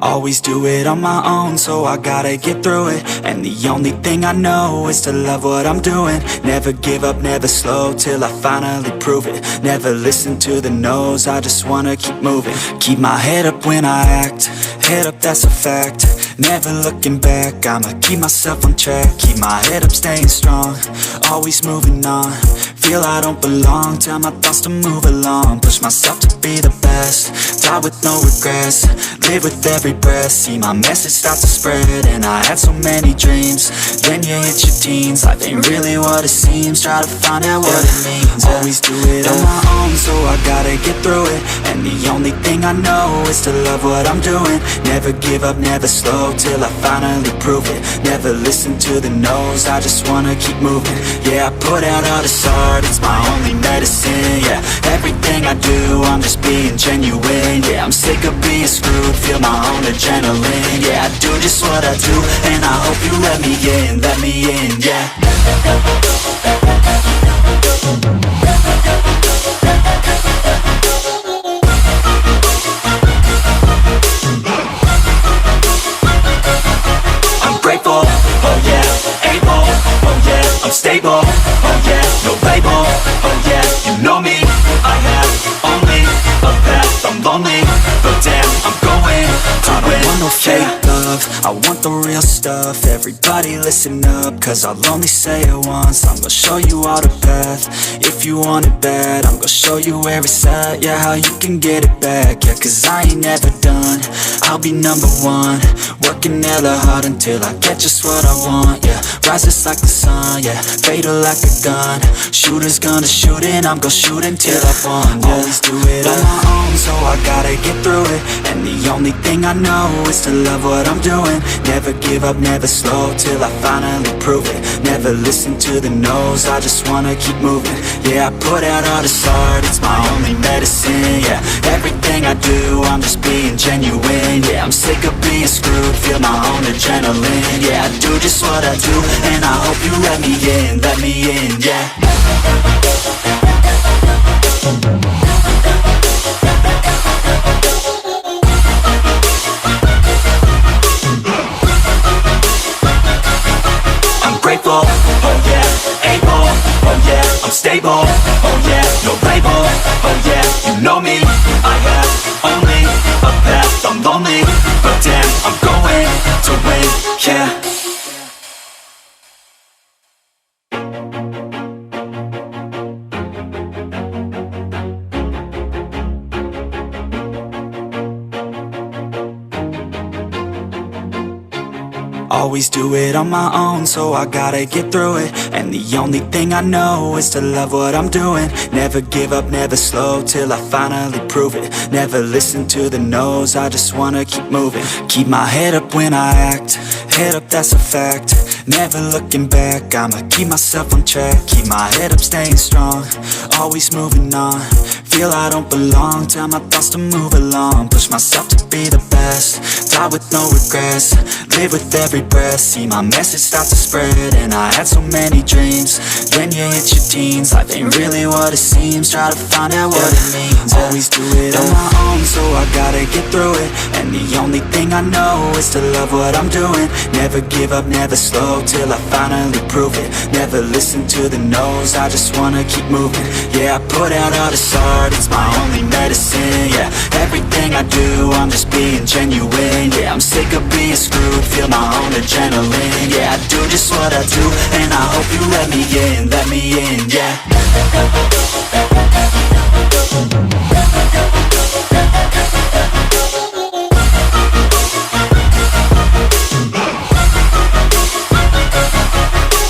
Always do it on my own, so I gotta get through it. And the only thing I know is to love what I'm doing. Never give up, never slow, till I finally prove it. Never listen to the no's, I just wanna keep moving. Keep my head up when I act, head up, that's a fact. Never looking back, I'ma keep myself on track. Keep my head up, staying strong, always moving on. Feel I don't belong, tell my thoughts to move along. Push myself to be the best, die with no regrets. Live with every breath, see my message start to spread. And I had so many dreams, then you hit your teens. Life ain't really what it seems, try to find out what it means. Always do it on my own, so I gotta get through it. And the only thing I know is to love what I'm doing. Never give up, never slow, till I finally prove it. Never listen to the no's, I just wanna keep moving. Yeah, I put out all this art, it's my only medicine. Yeah, everything I do, I'm just being genuine. Yeah, I'm sick of being screwed, feel my own adrenaline. Yeah, I do just what I do, and I hope you let me in, yeah. I'm grateful, oh yeah, able, oh yeah, I'm stable, oh yeah, no label, oh yeah, you know me, I have only a path, I'm lonely, but damn, I'm going to win. I don't want no fake love, I want the real stuff. Everybody listen up, cause I'll only say it once. I'm gonna show you all the path, if you want it bad. I'm gonna show you where it's at, yeah, how you can get it back. Yeah, cause I ain't never done, I'll be number one. Working hella hard until I get just what I want, yeah. Rises like the sun, yeah, fatal like a gun. Shooter's gonna shoot and I'm gonna shoot until I won, yeah. Always do it on my own, so I gotta get through it. And the only thing I know is to love what I'm doing. Never give up, never slow, till I finally prove it. Never listen to the no's, I just wanna keep moving. Yeah, I put out all this art, it's my only medicine. Yeah, everything I do, I'm just being genuine. Yeah, I'm sick of being screwed, feel my own adrenaline. Yeah, I do just what I do, and I hope you let me in, yeah. I'm grateful, oh yeah, able, oh yeah, I'm stable, oh yeah, no label, oh yeah, you know me, I have only a path, I'm lonely, but damn, I'm going to win, yeah. Always do it on my own, so I gotta get through it. And the only thing I know is to love what I'm doing. Never give up, never slow, till I finally prove it. Never listen to the no's, I just wanna keep moving. Keep my head up when I act, head up, that's a fact. Never looking back, I'ma keep myself on track. Keep my head up, staying strong, always moving on. Feel I don't belong, tell my thoughts to move along. Push myself to be the best, die with no regrets. Live with every breath, see my message start to spread. And I had so many dreams, then you hit your teens. Life ain't really what it seems, try to find out what it means. Always do it on my own, so I gotta get through it. And the only thing I know is to love what I'm doing. Never give up, never slow, till I finally prove it. Never listen to the no's, I just wanna keep moving. Yeah, I put out all this art, it's my only medicine. Yeah, everything I do, I'm just being genuine. Yeah, I'm sick of being screwed, feel my own adrenaline. Yeah, I do just what I do, and I hope you let me in, yeah.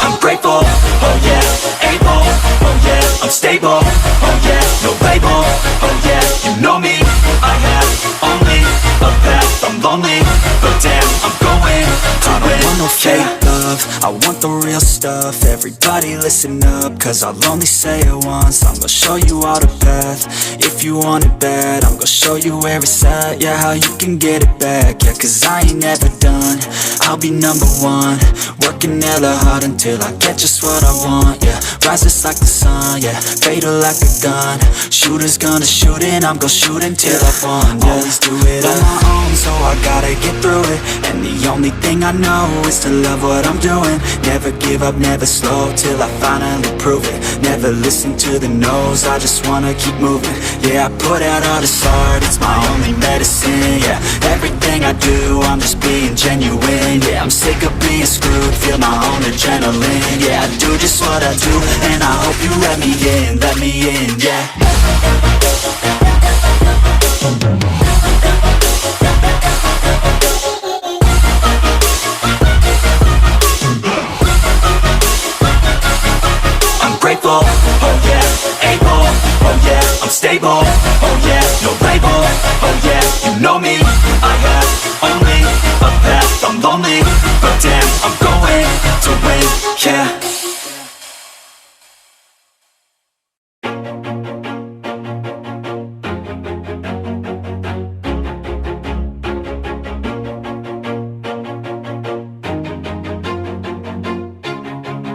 I'm grateful, oh yeah, able, oh yeah, I'm stable, oh yeah, no label, oh yeah, you know me, I have only a path, I'm lonely, but damn, I'm going to win. I don't want no fake love, love, I want the real stuff. Everybody listen up, cause I'll only say it once. I'm gonna show you all the path. If you want it bad, I'm gonna show you where it's at. Yeah, how you can get it back. Yeah, cause I ain't never done, I'll be number one. Working hella hard until I get just what I want. Yeah, rises like the sun, yeah, fatal like a gun. Shooters gonna shoot and I'm gonna shoot until I won. Yeah. Always do it on my own, so I gotta get through it. And the only thing I know is to love what I'm doing. Never give up, never slow, till I finally prove it. Never listen to the no's, I just wanna keep moving. Yeah, I put out all this art, it's my only medicine. Yeah, everything I do, I'm just being genuine. Yeah, I'm sick of being screwed, feel my own adrenaline. Yeah, I do just what I do, and I hope you let me in, yeah. I'm grateful, oh yeah, able, oh yeah, I'm stable, oh yeah, no label, oh yeah, you know me, I have only a path, I'm lonely, but damn, I'm going to win, yeah.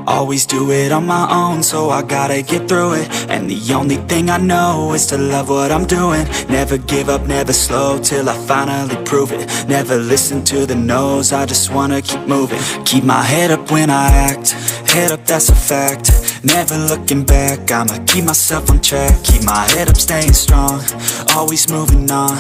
Always do it on my own, so I gotta get through it. And the only thing I know is to love what I'm doing. Never give up, never slow, till I finally prove it. Never listen to the no's, I just wanna keep moving. Keep my head up when I act, head up, that's a fact. Never looking back, I'ma keep myself on track. Keep my head up, staying strong, always moving on.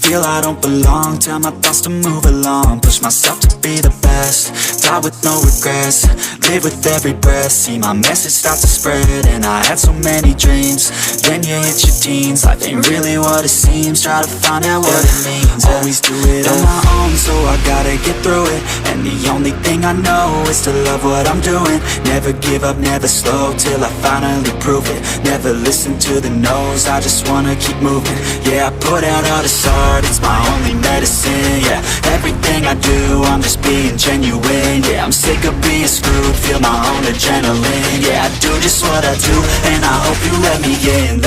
Feel I don't belong, tell my thoughts to move along. Push myself to be the best, die with no regrets. Live with every breath, see my message start to spread. And I had so many dreams, then you hit your teens. Life ain't really what it seems, try to find out what it means. Always do it on my own, so I gotta get through it. And the only thing I know is to love what I'm doing. Never give up, never slow, till I finally prove it. Never listen to the no's, I just wanna keep moving. Yeah, I put out all this art, it's my only medicine. Yeah, everything I do, I'm just being genuine. Yeah, I'm sick of being screwed, feel my own adrenaline. Yeah, I do just what I do, and I hope you let me in,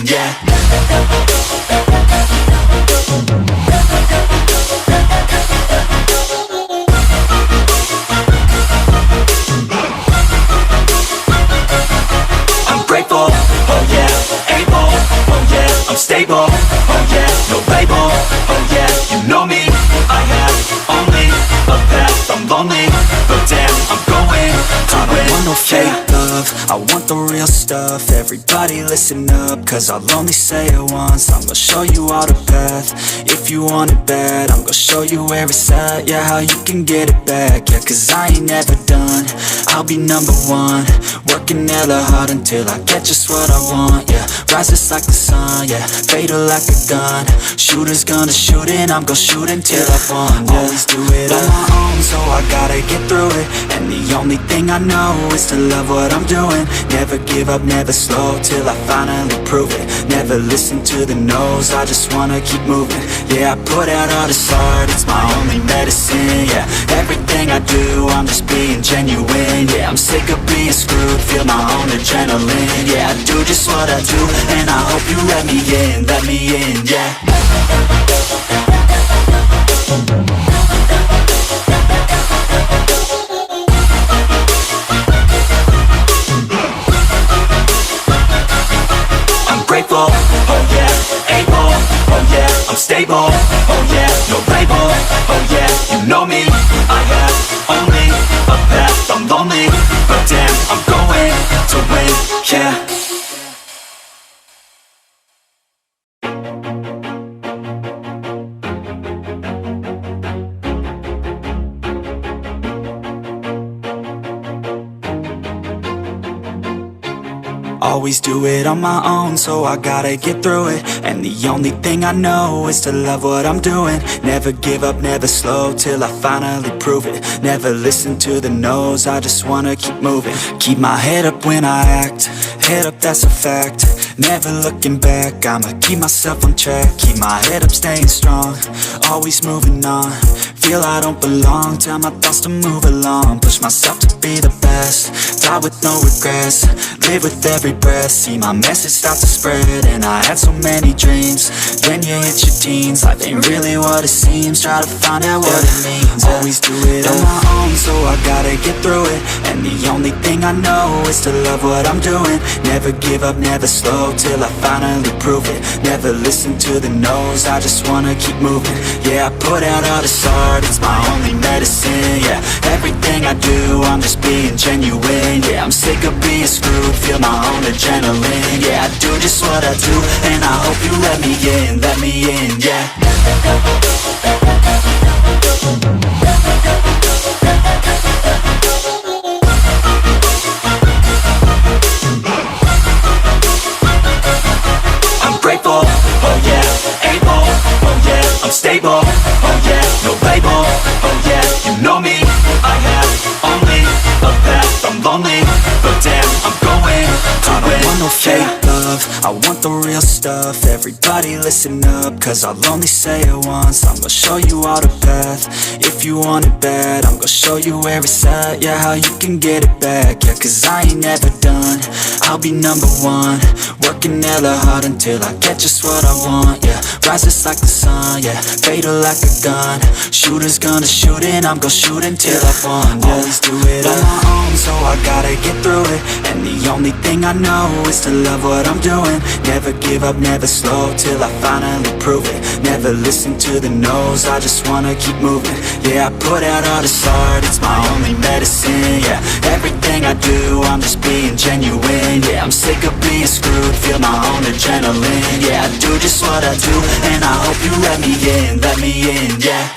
yeah. I'm grateful, oh yeah, able, oh yeah, I'm stable, oh yeah, no label, oh yeah, you know me, I have only a path, I'm lonely, but damn, I'm going to win. I don't want no fake love, I want the real stuff. Everybody listen up, cause I'll only say it once. I'm gonna show you all the path. If you want it bad, I'm gonna show you where it's at. Yeah, how you can get it back. Yeah, cause I ain't never done, I'll be number one. Working hella hard until I get just what I want. Yeah, rises like the sun, yeah, fatal like a gun. Shooters gonna shoot and I'm gonna shoot until I won. Yeah. Always do it on my own, so I gotta get through it. And the only thing I know is to love what I'm doing. Never give up, never slow, till I finally prove it. Never listen to the no's, I just wanna keep moving. Yeah, I put out all this art, it's my only medicine. Yeah, everything I do, I'm just being genuine. Yeah, I'm sick of being screwed, feel my own adrenaline. Yeah, I do just what I do, and I hope you let me in, yeah. I'm grateful, oh yeah, able, oh yeah, I'm stable, oh yeah, no label, oh yeah, you know me, I have only a path, I'm lonely, but damn, I'm going to win, yeah. Always do it on my own, so I gotta get through it. And the only thing I know is to love what I'm doing. Never give up, never slow, till I finally prove it. Never listen to the no's, I just wanna keep moving. Keep my head up when I act, head up, that's a fact. Never looking back, I'ma keep myself on track. Keep my head up, staying strong, always moving on. Feel I don't belong, tell my thoughts to move along. Push myself to be the best, die with no regrets. Live with every breath, see my message start to spread. And I had so many dreams, then you hit your teens. Life ain't really what it seems, try to find out what it means. Always do it on my own, so I gotta get through it. And the only thing I know is to love what I'm doing. Never give up, never slow, till I finally prove it. Never listen to the no's, I just wanna keep moving. Yeah, I put out all this art, it's my only medicine. Yeah, everything I do, I'm just being genuine. Yeah, I'm sick of being screwed, feel my own adrenaline. Yeah, I do just what I do, and I hope you let me in, yeah. I'm grateful, oh yeah, able, oh yeah, I'm stable, oh yeah, no label, oh yeah, you know me, I have only a path, I'm lonely, but damn, I'm going to win. I don't want no fake love, I want the real stuff. Everybody listen up, cause I'll only say it once. I'm gonna show you all the path, if you want it bad. I'm gonna show you where it's at, yeah, how you can get it back. Yeah, cause I ain't never done, I'll be number one. Working hella hard until I get just what I want, yeah. Rises like the sun, yeah, fatal like a gun. Shooter's gonna shoot and I'm gonna shoot until I won, yeah. Always do it on my own, so I gotta get through it. And the only thing I know is to love what I'm doing. Never give up, never slow, till I finally prove it. Never listen to the no's, I just wanna keep moving. Yeah, I put out all this art, it's my only medicine. Yeah, everything I do, I'm just being genuine. Yeah, I'm sick of being screwed, feel my own adrenaline. Yeah, I do just what I do, and I hope you let me in, yeah.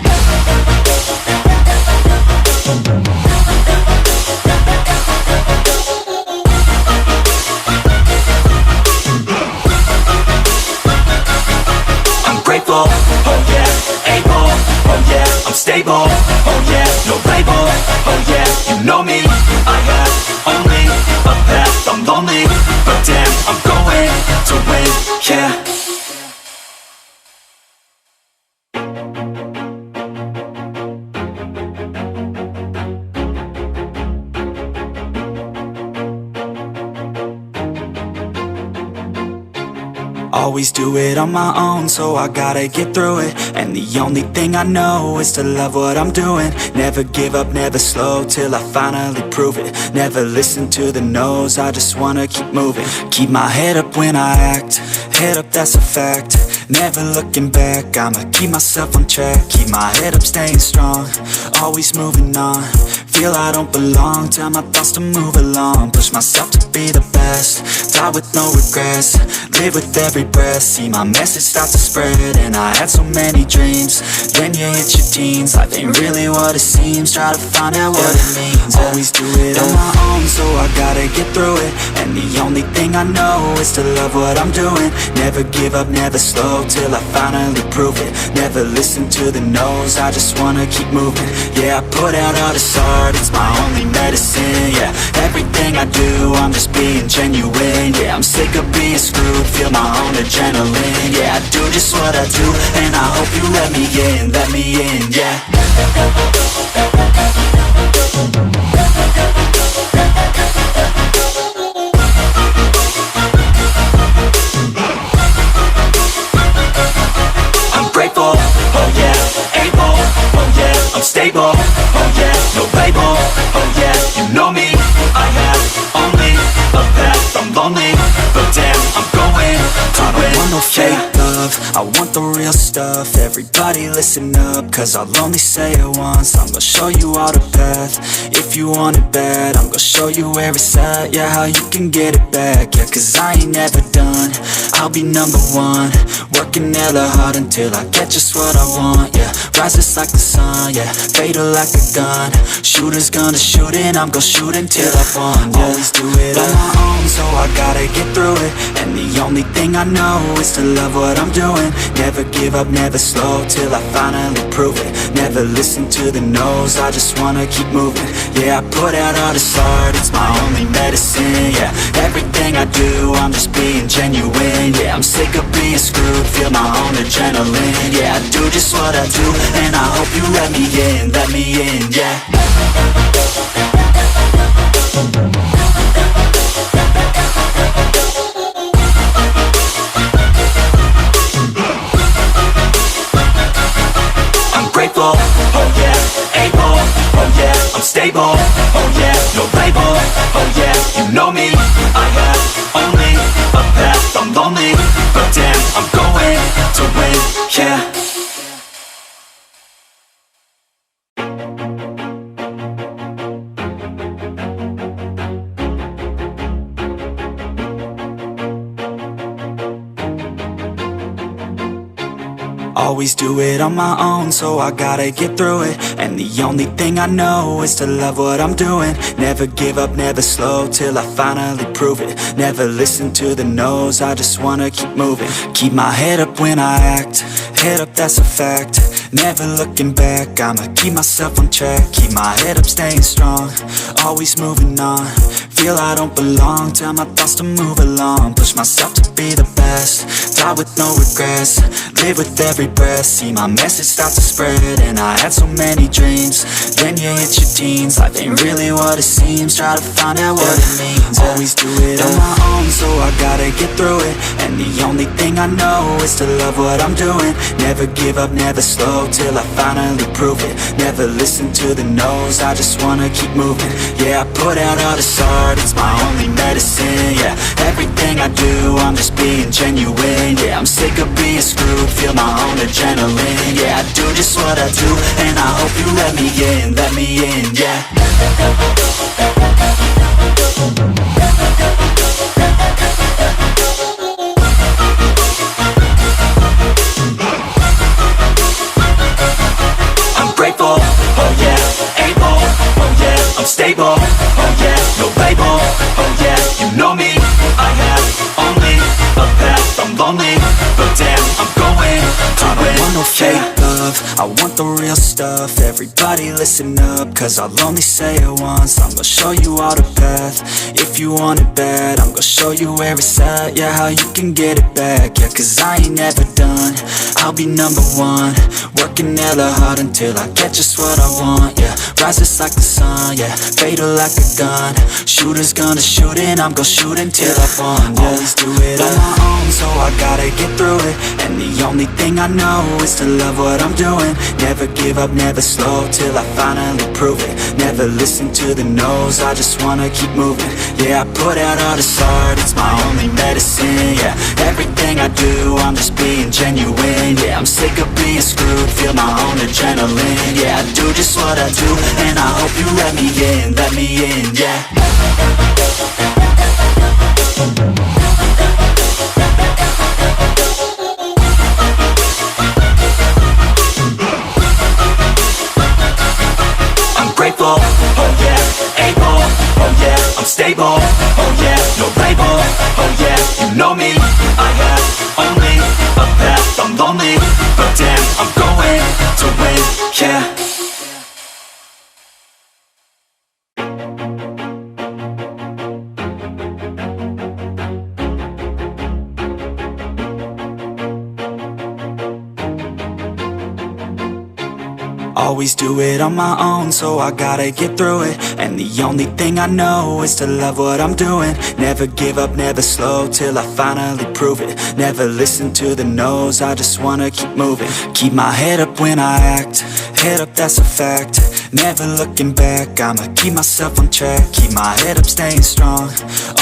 I'm grateful, oh yeah, able, oh yeah, I'm stable, oh yeah, no label, oh yeah, you know me, I have only a path, I'm lonely, but damn, I'm going to win, yeah. Always do it on my own, so I gotta get through it. And the only thing I know is to love what I'm doing. Never give up, never slow, till I finally prove it. Never listen to the no's, I just wanna keep moving. Keep my head up when I act, head up, that's a fact. Never looking back, I'ma keep myself on track. Keep my head up, staying strong, always moving on. Feel I don't belong, tell my thoughts to move along. Push myself to be the best, die with no regrets. Live with every breath, see my message start to spread. And I had so many dreams, then you hit your teens. Life ain't really what it seems, try to find out what it means. Always do it on my own, so I gotta get through it. And the only thing I know is to love what I'm doing. Never give up, never slow, till I finally prove it. Never listen to the no's, I just wanna keep moving. Yeah, I put out all this art, it's my only medicine. Yeah, everything I do, I'm just being genuine. Yeah, I'm sick of being screwed, feel my own adrenaline. Yeah, I do just what I do, and I hope you let me in, yeah. I'm grateful, oh yeah, able, oh yeah, I'm stable, oh yeah, no label, oh yeah, you know me, I have only a path, I'm lonely, but damn, I'm going to win. I don't want no fake love, I want the real stuff. Everybody listen up, cause I'll only say it once. I'm gonna show you all the path, if you want it bad. I'm gonna show you where it's at, yeah, how you can get it back. Yeah, cause I ain't never done, I'll be number one. Working hella hard until I get just what I want, yeah. Rises like the sun, yeah, fatal like a gun. Shooter's gonna shoot and I'm gonna shoot until I won, yeah. Always do it on my own, so I gotta get through it. And the only thing I know is to love what I'm doing. Never give up, never slow, till I finally prove it. Never listen to the no's, I just wanna keep moving. Yeah, I put out all this art, it's my only medicine. Yeah, everything I do, I'm just being genuine. win. Yeah, I'm sick of being screwed, feel my own adrenaline. Yeah, I do just what I do, and I hope you let me in, yeah. Grateful, oh yeah, able, oh yeah, I'm stable, oh yeah, no label, oh yeah, you know me, I have only a path, I'm lonely, but damn, I'm going to win, yeah. Always do it on my own, so I gotta get through it. And the only thing I know is to love what I'm doing. Never give up, never slow, till I finally prove it. Never listen to the no's, I just wanna keep moving. Keep my head up when I act, head up, that's a fact. Never looking back, I'ma keep myself on track. Keep my head up, staying strong, always moving on. Feel I don't belong, tell my thoughts to move along. Push myself to be the best, die with no regrets. Live with every breath, see my message start to spread. And I had so many dreams, then you hit your teens. Life ain't really what it seems, try to find out what it means. Always do it on my own, so I gotta get through it. And the only thing I know is to love what I'm doing. Never give up, never slow, till I finally prove it. Never listen to the no's, I just wanna keep moving. Yeah, I put out all this art, it's my only medicine. Yeah, everything I do, I'm just being genuine. Yeah, I'm sick of being screwed, feel my own adrenaline. Yeah, I do just what I do, and I hope you let me in, yeah. I'm grateful, oh yeah, able, oh yeah, I'm stable, oh yeah, no label, oh yeah, you know me, I have only a path, I'm lonely, but damn, I'm going to win. I don't want no fake love, I want the real stuff. Everybody listen up, cause I'll only say it once. I'm gonna show you all the path, if you want it bad. I'm gonna show you where it's at, yeah, how you can get it back. Yeah, cause I ain't never done, I'll be number one. Working hella hard until I get just what I want, yeah. Rises like the sun, yeah, fatal like a gun. Shooters gonna shoot and I'm gonna shoot until I won, yeah. Always do it on my own, so I gotta get through it. And the only thing I know is to love what I'm doing. Never give up, never slow, till I finally prove it. Never listen to the no's, I just wanna keep moving. Yeah, I put out all this art, it's my only medicine. Yeah, everything I do, I'm just being genuine. Yeah, I'm sick of being screwed, feel my own adrenaline. Yeah, I do just what I do, and I hope you let me in, yeah. Grateful, oh yeah, able, oh yeah, I'm stable, oh yeah, no label, oh yeah, you know me, I have only a path, I'm lonely, but damn, I'm going to win, yeah. Always do it on my own, so I gotta get through it. And the only thing I know is to love what I'm doing. Never give up, never slow, till I finally prove it. Never listen to the no's, I just wanna keep moving. Keep my head up when I act, head up, that's a fact. Never looking back, I'ma keep myself on track. Keep my head up, staying strong,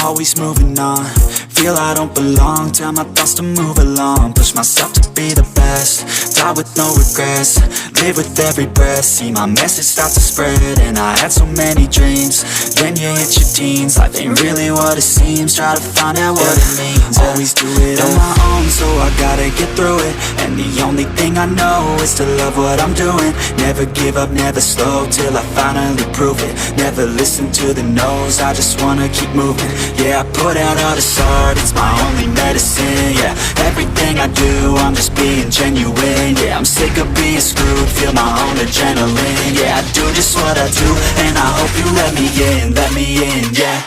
always moving on. Feel I don't belong, tell my thoughts to move along. Push myself to be the best, die with no regrets. Live with every breath, see my message start to spread. And I had so many dreams, then you hit your teens. Life ain't really what it seems, try to find out what it means. Always do it on my own, so I gotta get through it. And the only thing I know is to love what I'm doing. Never give up, never slow, till I finally prove it. Never listen to the no's, I just wanna keep moving. Yeah, I put out all this art, it's my only medicine. Yeah, everything I do, I'm just being genuine. Yeah, I'm sick of being screwed, feel my own adrenaline. Yeah, I do just what I do, and I hope you let me in, yeah.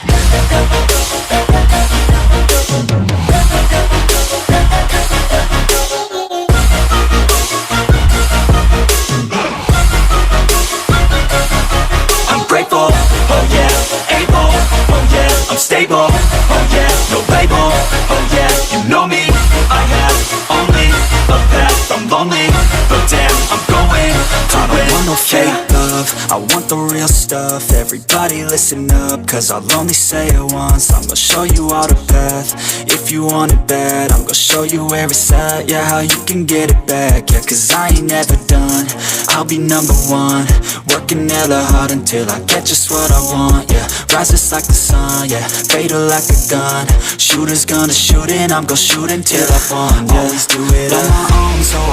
I'm stable, oh yeah, no label, oh yeah, you know me. I have only a path, I'm lonely, but damn, I'm going to I don't want no fake love, I want the real stuff. Everybody listen up, cause I'll only say it once. I'm gonna show you all the path, if you want it bad. I'm gonna show you where it's at, yeah, how you can get it back. Yeah, cause I ain't never done, I'll be number one. Working hella hard until I get just what I want, yeah. Rises like the sun, yeah, fatal like a gun. Shooters gonna shoot and I'm gonna shoot until I fall, yeah. Always do it on my own, so